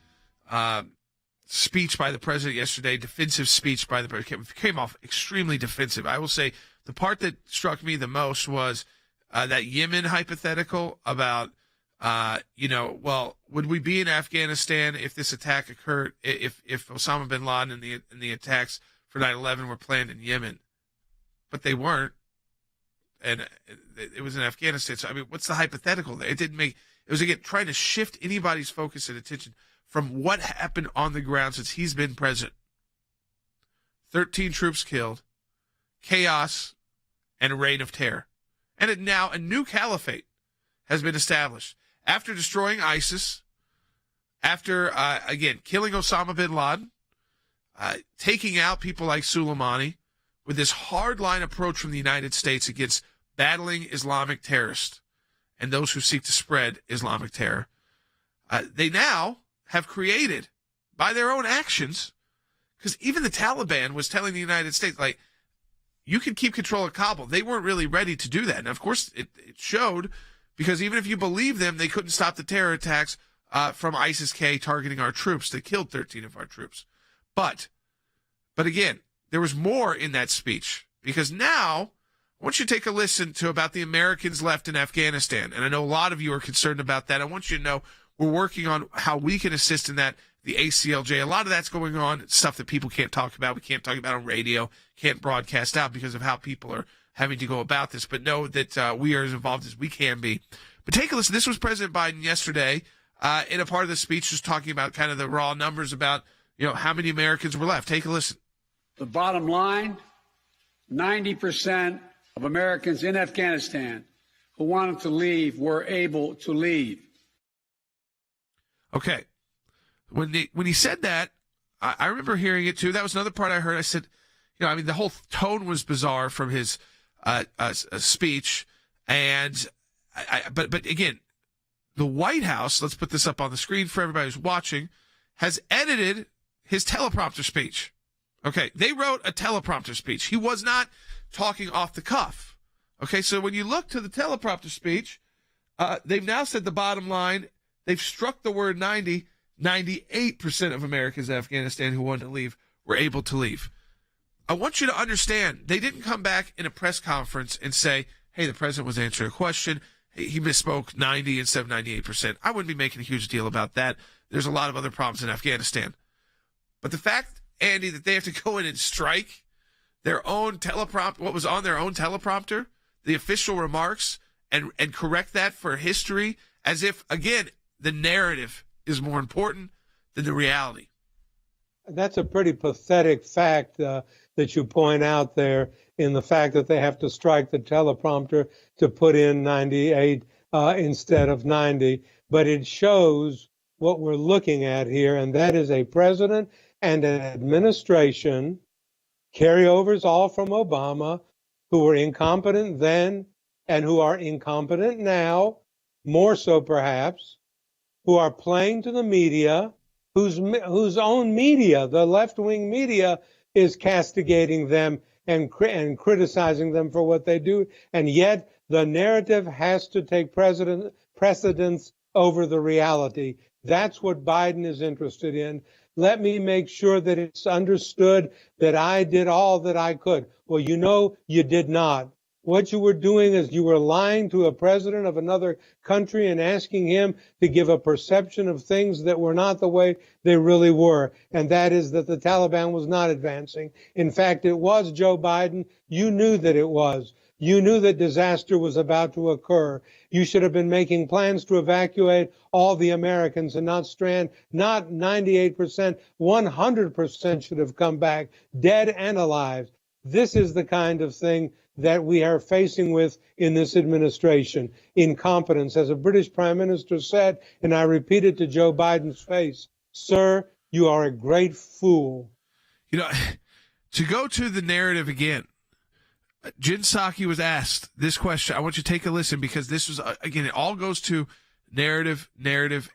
speech by the president yesterday, defensive speech by the president. Came off extremely defensive. I will say the part that struck me the most was that Yemen hypothetical about, would we be in Afghanistan if this attack occurred, if Osama bin Laden and the attacks for 9/11 were planned in Yemen? But they weren't. And it was in Afghanistan. So, I mean, what's the hypothetical there? It was, again, trying to shift anybody's focus and attention from what happened on the ground since he's been president. 13 troops killed, chaos, and a reign of terror. And now a new caliphate has been established. After destroying ISIS, after, again, killing Osama bin Laden, taking out people like Soleimani, with this hardline approach from the United States against battling Islamic terrorists and those who seek to spread Islamic terror, they now have created, by their own actions, because even the Taliban was telling the United States, like, you can keep control of Kabul. They weren't really ready to do that. And, of course, it showed, because even if you believe them, they couldn't stop the terror attacks from ISIS-K targeting our troops. They killed 13 of our troops. But again, there was more in that speech, because now I want you to take a listen to about the Americans left in Afghanistan. And I know a lot of you are concerned about that. I want you to know we're working on how we can assist in that. The ACLJ, a lot of that's going on, stuff that people can't talk about. We can't talk about on radio, can't broadcast out because of how people are having to go about this. But know that we are as involved as we can be. But take a listen. This was President Biden yesterday in a part of the speech just talking about kind of the raw numbers about, how many Americans were left. Take a listen. The bottom line, 90% of Americans in Afghanistan who wanted to leave were able to leave. Okay. When he said that, I remember hearing it too. That was another part I heard. I said, the whole tone was bizarre from his speech. And but again, the White House, let's put this up on the screen for everybody who's watching, has edited his teleprompter speech. Okay, they wrote a teleprompter speech. He was not talking off the cuff. Okay, so when you look to the teleprompter speech, they've now said the bottom line, they've struck the word 90. 98% of Americans in Afghanistan who wanted to leave were able to leave. I want you to understand, they didn't come back in a press conference and say, hey, the president was answering a question. He misspoke 90 instead of 98%. I wouldn't be making a huge deal about that. There's a lot of other problems in Afghanistan. But the fact, Andy, that they have to go in and strike their own teleprompter, what was on their own teleprompter, the official remarks, and correct that for history, as if, again, the narrative is more important than the reality. That's a pretty pathetic fact that you point out there, in the fact that they have to strike the teleprompter to put in 98 instead of 90. But it shows what we're looking at here, and that is a president and an administration, carryovers all from Obama, who were incompetent then and who are incompetent now, more so perhaps, who are playing to the media, whose own media, the left-wing media, is castigating them and criticizing them for what they do. And yet the narrative has to take precedence over the reality. That's what Biden is interested in. Let me make sure that it's understood that I did all that I could. Well, you did not. What you were doing is you were lying to a president of another country and asking him to give a perception of things that were not the way they really were. And that is that the Taliban was not advancing. In fact, it was, Joe Biden. You knew that it was. You knew that disaster was about to occur. You should have been making plans to evacuate all the Americans and not 98%, 100% should have come back, dead and alive. This is the kind of thing that we are facing with in this administration. Incompetence. As a British Prime Minister said, and I repeat it to Joe Biden's face, sir, you are a great fool. To go to the narrative again, Jen Psaki was asked this question. I want you to take a listen, because this was, again, it all goes to narrative,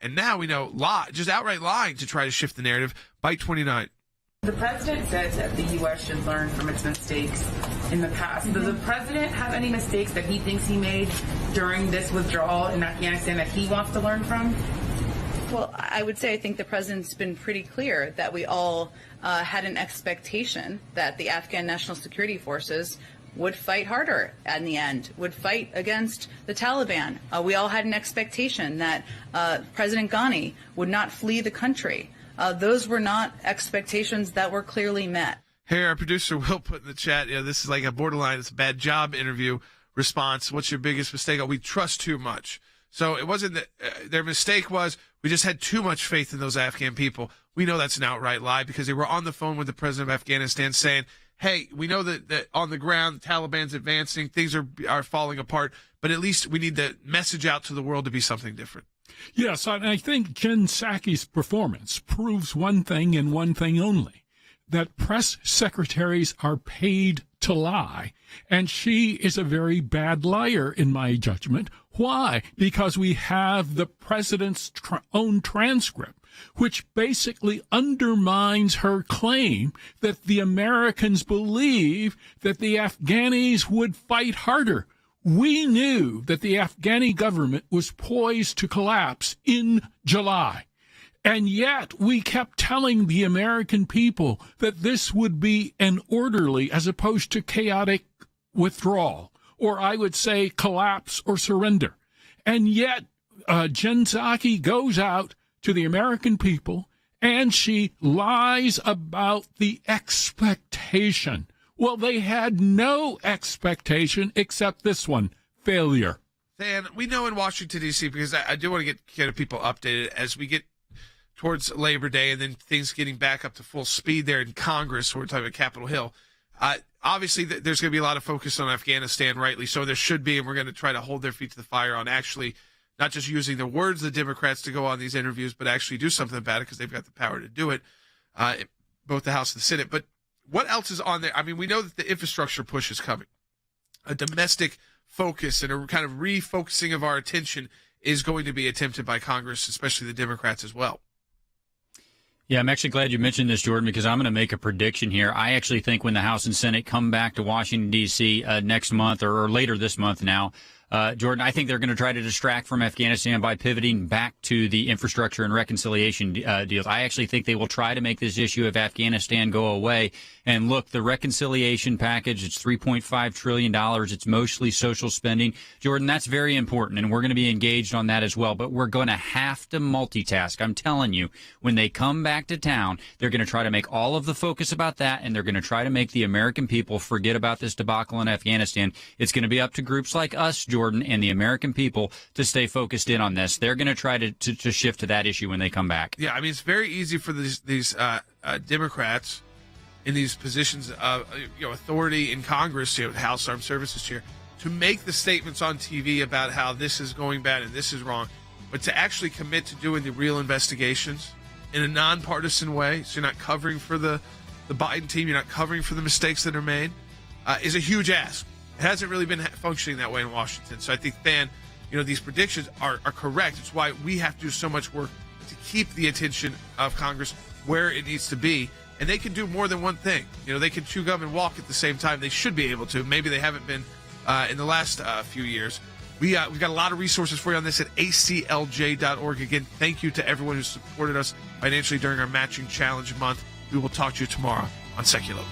and now we know just outright lying to try to shift the narrative. Bite 29. The president says that the U.S. should learn from its mistakes in the past. Does the president have any mistakes that he thinks he made during this withdrawal in Afghanistan that he wants to learn from? Well, I would say I think the president's been pretty clear that we all had an expectation that the Afghan National Security Forces would fight harder in the end, would fight against the Taliban. We all had an expectation that President Ghani would not flee the country. Those were not expectations that were clearly met. Here, our producer Will put in the chat, this is like a borderline, it's a bad job interview response. What's your biggest mistake? Oh, we trust too much. So it wasn't that their mistake was we just had too much faith in those Afghan people. We know that's an outright lie because they were on the phone with the president of Afghanistan saying, hey, we know that on the ground, the Taliban's advancing, things are falling apart, but at least we need the message out to the world to be something different. Yes, and I think Jen Psaki's performance proves one thing and one thing only, that press secretaries are paid to lie, and she is a very bad liar in my judgment. Why? Because we have the president's own transcript, which basically undermines her claim that the Americans believe that the Afghanis would fight harder. We knew that the Afghani government was poised to collapse in July. And yet we kept telling the American people that this would be an orderly as opposed to chaotic withdrawal, or I would say collapse or surrender. And yet Jen Psaki goes out to the American people and she lies about the expectation. Well, they had no expectation except this one, failure. Dan, we know in Washington, D.C., because I do want to get people updated as we get towards Labor Day and then things getting back up to full speed there in Congress, we're talking about Capitol Hill. Obviously, there's going to be a lot of focus on Afghanistan, rightly so. There should be, and we're going to try to hold their feet to the fire on actually not just using the words of the Democrats to go on these interviews, but actually do something about it because they've got the power to do it, both the House and the Senate. But what else is on there? I mean, we know that the infrastructure push is coming. A domestic focus and a kind of refocusing of our attention is going to be attempted by Congress, especially the Democrats as well. Yeah, I'm actually glad you mentioned this, Jordan, because I'm going to make a prediction here. I actually think when the House and Senate come back to Washington, D.C. Next month or later this month now, Jordan, I think they're going to try to distract from Afghanistan by pivoting back to the infrastructure and reconciliation deals. I actually think they will try to make this issue of Afghanistan go away. And look, the reconciliation package, it's $3.5 trillion. It's mostly social spending. Jordan, that's very important, and we're going to be engaged on that as well. But we're going to have to multitask. I'm telling you, when they come back to town, they're going to try to make all of the focus about that, and they're going to try to make the American people forget about this debacle in Afghanistan. It's going to be up to groups like us, Jordan, and the American people to stay focused in on this. They're going to try to shift to that issue when they come back. Yeah, I mean, it's very easy for these Democrats in these positions of authority in Congress, House Armed Services Chair, to make the statements on TV about how this is going bad and this is wrong, but to actually commit to doing the real investigations in a nonpartisan way, so you're not covering for the Biden team, you're not covering for the mistakes that are made, is a huge ask. It hasn't really been functioning that way in Washington. So I think, Dan, these predictions are correct. It's why we have to do so much work to keep the attention of Congress where it needs to be. And they can do more than one thing. They can chew gum and walk at the same time. They should be able to. Maybe they haven't been in the last few years. We've got a lot of resources for you on this at ACLJ.org. Again, thank you to everyone who supported us financially during our matching challenge month. We will talk to you tomorrow on Sekulow.